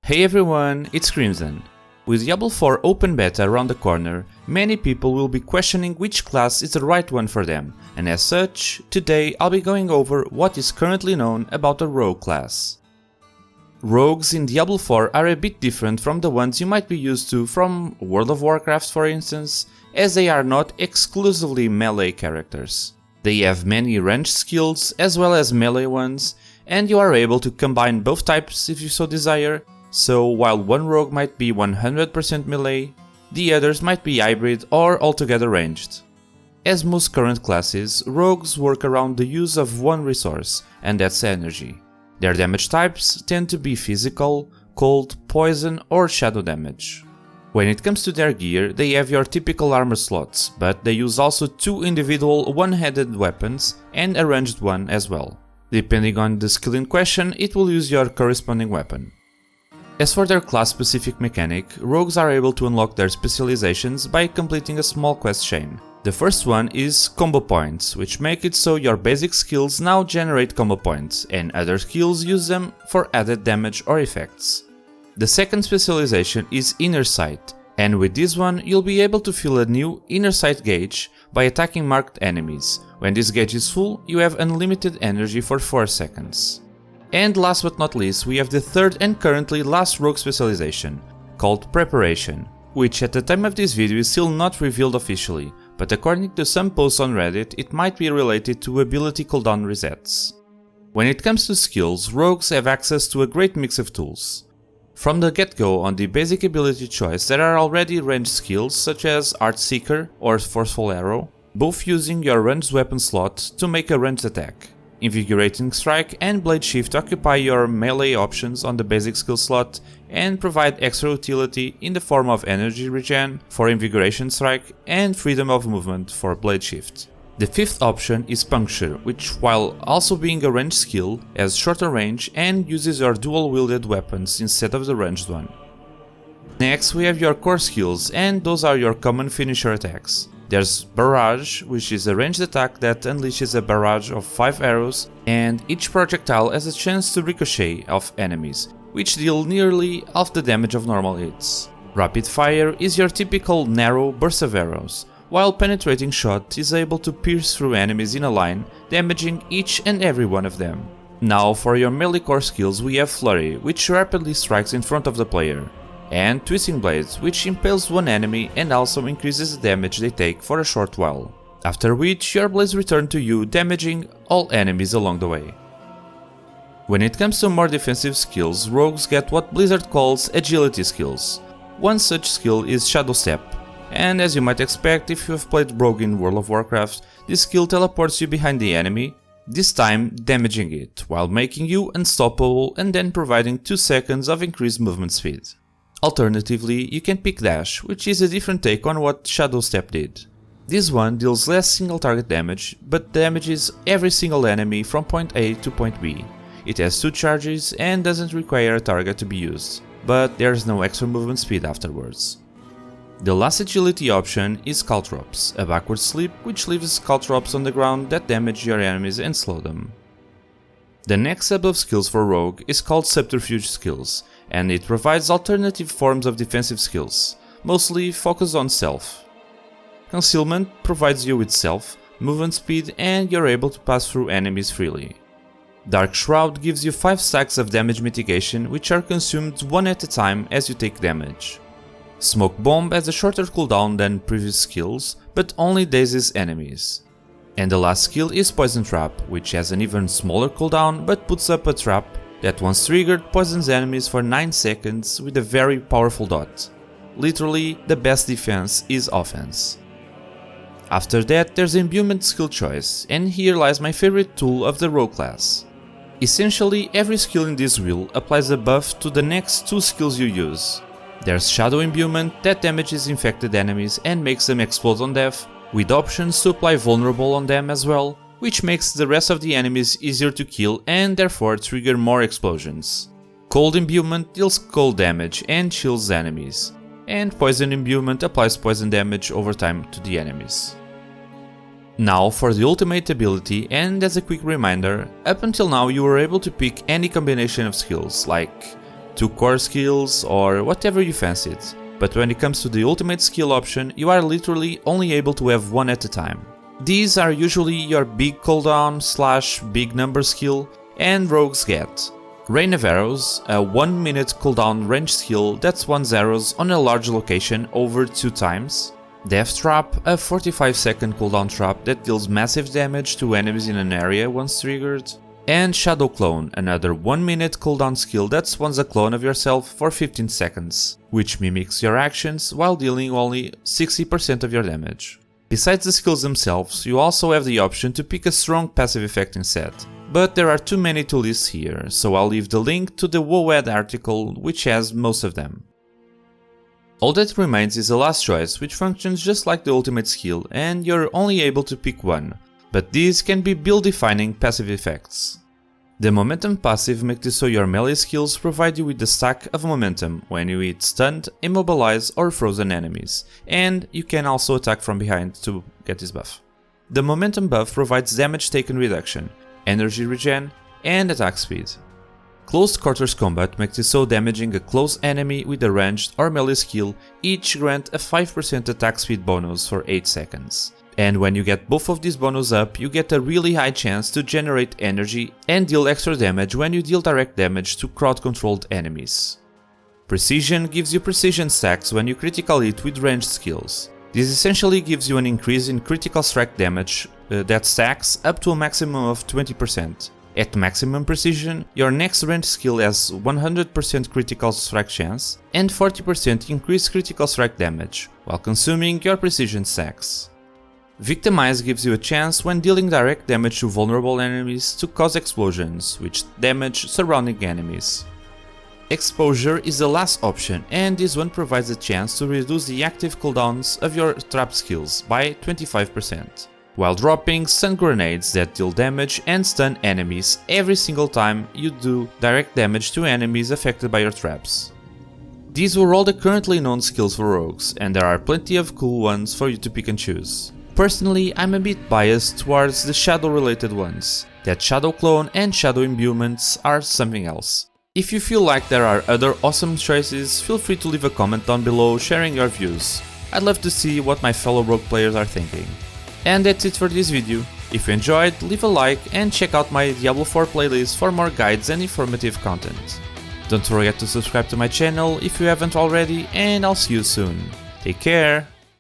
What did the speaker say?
Hey everyone, it's Crimson. With Diablo 4 open beta around the corner, many people will be questioning which class is the right one for them, and as such, today I'll be going over what is currently known about the Rogue class. Rogues in Diablo 4 are a bit different from the ones you might be used to from World of Warcraft, for instance, as they are not exclusively melee characters. They have many ranged skills as well as melee ones, and you are able to combine both types if you so desire. So while one rogue might be 100% melee, the others might be hybrid or altogether ranged. As most current classes, rogues work around the use of one resource, and that's energy. Their damage types tend to be physical, cold, poison or shadow damage. When it comes to their gear, they have your typical armor slots, but they use also two individual one-handed weapons and a ranged one as well. Depending on the skill in question, it will use your corresponding weapon. As for their class-specific mechanic, rogues are able to unlock their specializations by completing a small quest chain. The first one is combo points, which make it so your basic skills now generate combo points, and other skills use them for added damage or effects. The second specialization is inner sight, and with this one you'll be able to fill a new inner sight gauge by attacking marked enemies. When this gauge is full, you have unlimited energy for 4 seconds. And last but not least, we have the third and currently last rogue specialization, called Preparation, which at the time of this video is still not revealed officially, but according to some posts on Reddit, it might be related to ability cooldown resets. When it comes to skills, rogues have access to a great mix of tools. From the get-go on the basic ability choice, there are already ranged skills such as Art Seeker or Forceful Arrow, both using your ranged weapon slot to make a ranged attack. Invigorating Strike and Blade Shift occupy your melee options on the basic skill slot and provide extra utility in the form of energy regen for Invigoration Strike and freedom of movement for Blade Shift. The fifth option is Puncture, which, while also being a ranged skill, has shorter range and uses your dual-wielded weapons instead of the ranged one. Next we have your core skills, and those are your common finisher attacks. There's Barrage, which is a ranged attack that unleashes a barrage of 5 arrows, and each projectile has a chance to ricochet off enemies, which deal nearly half the damage of normal hits. Rapid Fire is your typical narrow burst of arrows, while Penetrating Shot is able to pierce through enemies in a line, damaging each and every one of them. Now for your melee core skills we have Flurry, which rapidly strikes in front of the player, and Twisting Blades, which impales one enemy and also increases the damage they take for a short while, after which your blades return to you, damaging all enemies along the way. When it comes to more defensive skills, rogues get what Blizzard calls agility skills. One such skill is Shadow Step, and as you might expect if you have played rogue in World of Warcraft, this skill teleports you behind the enemy, this time damaging it, while making you unstoppable and then providing 2 seconds of increased movement speed. Alternatively, you can pick Dash, which is a different take on what Shadow Step did. This one deals less single target damage, but damages every single enemy from point A to point B. It has 2 charges and doesn't require a target to be used, but there's no extra movement speed afterwards. The last agility option is Caltrops, a backward sleep which leaves Caltrops on the ground that damage your enemies and slow them. The next sub of skills for Rogue is called Subterfuge Skills, and it provides alternative forms of defensive skills, mostly focused on stealth. Concealment provides you with stealth, movement speed, and you're able to pass through enemies freely. Dark Shroud gives you 5 stacks of damage mitigation, which are consumed one at a time as you take damage. Smoke Bomb has a shorter cooldown than previous skills, but only dazes enemies. And the last skill is Poison Trap, which has an even smaller cooldown but puts up a trap that once triggered poisons enemies for 9 seconds with a very powerful dot. Literally, the best defense is offense. After that there's Imbuement Skill Choice, and here lies my favorite tool of the Rogue class. Essentially, every skill in this wheel applies a buff to the next 2 skills you use. There's Shadow Imbuement that damages infected enemies and makes them explode on death, with options to apply Vulnerable on them as well, which makes the rest of the enemies easier to kill and therefore trigger more explosions. Cold Imbuement deals cold damage and chills enemies, and Poison Imbuement applies poison damage over time to the enemies. Now for the ultimate ability, and as a quick reminder, up until now you were able to pick any combination of skills like 2 core skills, or whatever you fancied. But when it comes to the ultimate skill option, you are literally only able to have one at a time. These are usually your big cooldown / big number skill, and rogues get Rain of Arrows, a 1 minute cooldown range skill that spawns arrows on a large location over 2 times, Death Trap, a 45-second cooldown trap that deals massive damage to enemies in an area once triggered, and Shadow Clone, another 1 minute cooldown skill that spawns a clone of yourself for 15 seconds, which mimics your actions while dealing only 60% of your damage. Besides the skills themselves, you also have the option to pick a strong passive effect instead, but there are too many to list here, so I'll leave the link to the WoEd article which has most of them. All that remains is the last choice, which functions just like the ultimate skill and you're only able to pick one, but these can be build-defining passive effects. The Momentum Passive makes it so your melee skills provide you with a stack of momentum when you hit stunned, immobilize or frozen enemies, and you can also attack from behind to get this buff. The Momentum buff provides damage taken reduction, energy regen, and attack speed. Close quarters combat makes it so damaging a close enemy with a ranged or melee skill each grant a 5% attack speed bonus for 8 seconds. And when you get both of these bonus up, you get a really high chance to generate energy and deal extra damage when you deal direct damage to crowd-controlled enemies. Precision gives you precision stacks when you critical hit with ranged skills. This essentially gives you an increase in critical strike damage that stacks up to a maximum of 20%. At maximum precision, your next ranged skill has 100% critical strike chance and 40% increased critical strike damage, while consuming your precision stacks. Victimize gives you a chance when dealing direct damage to vulnerable enemies to cause explosions, which damage surrounding enemies. Exposure is the last option, and this one provides a chance to reduce the active cooldowns of your trap skills by 25%, while dropping stun grenades that deal damage and stun enemies every single time you do direct damage to enemies affected by your traps. These were all the currently known skills for rogues, and there are plenty of cool ones for you to pick and choose. Personally, I'm a bit biased towards the shadow related ones, that Shadow Clone and Shadow Imbuments are something else. If you feel like there are other awesome choices, feel free to leave a comment down below sharing your views. I'd love to see what my fellow rogue players are thinking. And that's it for this video. If you enjoyed, leave a like and check out my Diablo 4 playlist for more guides and informative content. Don't forget to subscribe to my channel if you haven't already, and I'll see you soon. Take care!